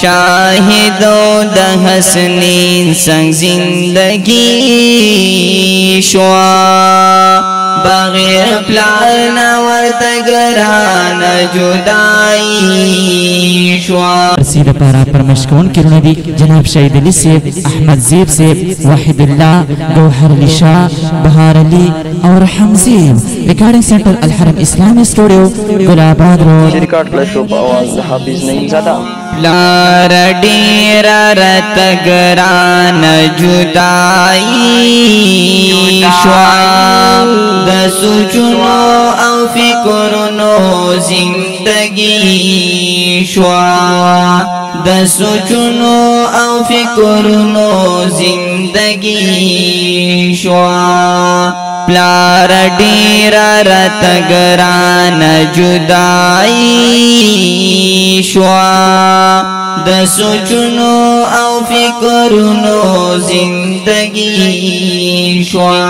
شاهدو د حسنین سنگ زندگی شوا بغیر پلان ورته ګران جدائی شوا رسید پارا پرمشکون کرنے دی جناب شہید علی سیب احمد زیب سیب واحد اللہ گوہر علی شاہ بہار علی اور حمزیب ریکارڈنگ سینٹر الحرم اسلامی اسٹوڈیو گلاباد روڈ ریکارڈ کلا شو آواز حافظ نعیم زادہ پلار ډیر رت ګران جدائی شوا د سوچونو او فکرونو زندگی شوا د سوچونو او فکرونو زندگی شوا پلار ډیر رت ګران جدائی شوا د سوچونو او فکرونو زندگی شوا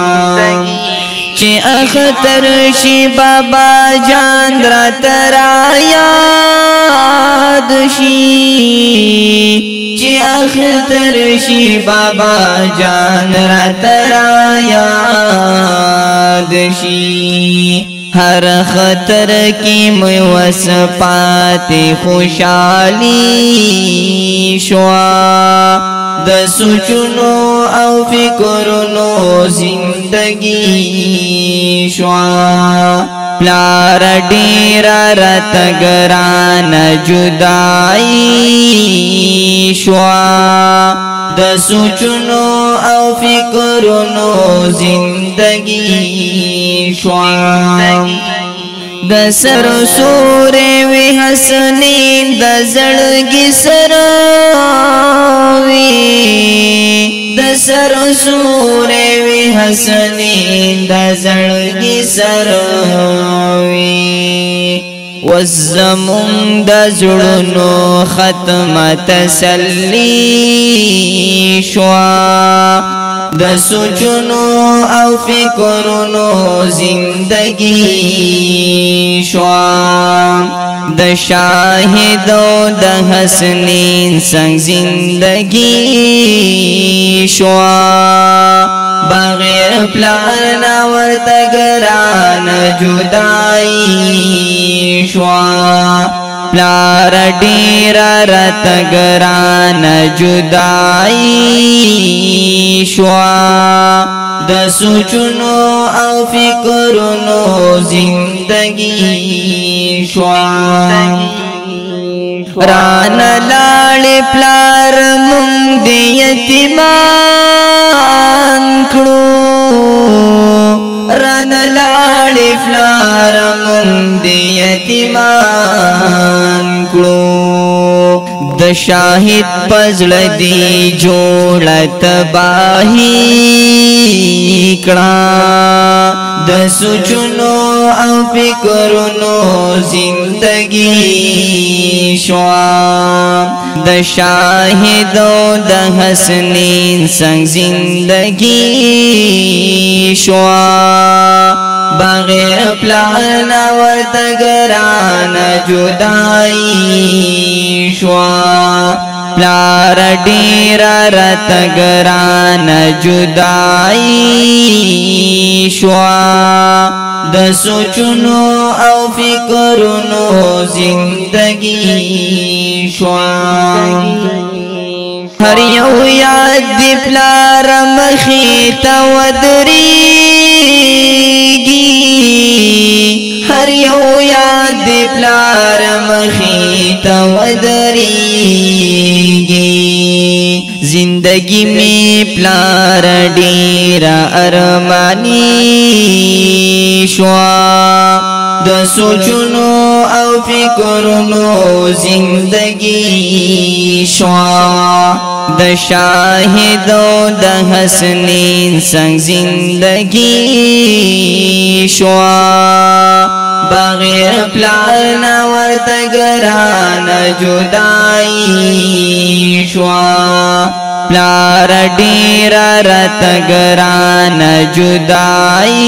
چی اختر شی بابا جان را ترا یاد شی چی اختر شی بابا جان را ترا یاد شی ہر خطر کی موس پاتی خوشحالی شوا د سوچونو او فکرونو زندگی شوا پلار ډیر رت ګران جدائی شوا د سوچونو او فکرونو زندگی شوا د سر سورې وی حسنین د زړګي سر وی د سر سورې وی حسنین د زړګي سر وی وزمون د زړونو ختم تسلی شوا د سوچونو او فکرونو زندگی شوا د شاهدو د حسنین سنگ زندگی شوا بغیر پلان ورته ګران جدائی شوا پلار ډیر رت ګران جدائی شوا د سوچونو او فکرونو زندگی شوا ران لاړ پلار مونږ د یتیمان کړو ران لاړ پلار مونږ د یتیمان کړو د شاهد پزړ دی جوړ تباہی کړه د سوچونو او فکرونو زندگی شوا د شاهدو د حسنین سنگ زندگی شوا بغیر پلان ورته ګران جدائی شوا پلار ډیر رت ګران جدائی شوا د سوچونو او فکرونو زندگی شوا هر یو یاد دی پلار مخی تا ودریگی هر یو یاد دی پلار مخی تا ودریگی زندگی میں پلار ډیر ارمانی شوا د سوچونو او فکرونو زندگی شوا د شاهدو د حسنین سنگ زندگی شوا بغیر پلان ورته ګران جدائی شوا پلار ډیر رت ګران جدائی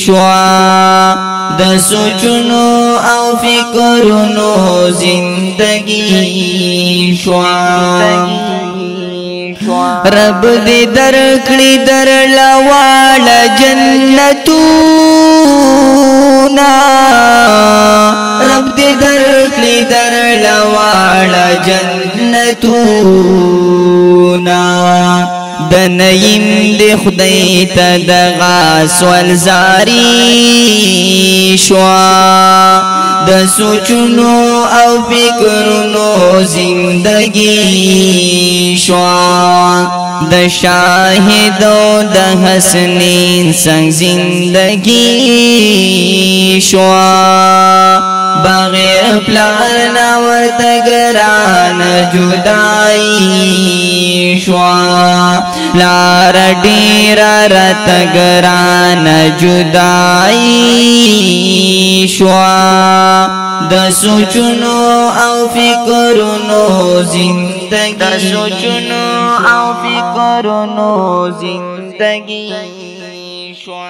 شوا د سوچونو او فکرونو زندگی شوا رب دې درکړي درلواړ جنتونا رب دې درکړي درلواړ جنتونا د نیم دې خدای ته د غاس ولزاري شوا د سوچونو او فکرونو زندگی شوا د شاهدو د حسنین څنګه زندگی شوا بغیر پلار نا ورته ګران جدائی شوا لار ډیر رات ګران جدائی شوا د سوچونو او فکرونو زندگی د سوچونو او فکرونو زندگی شوا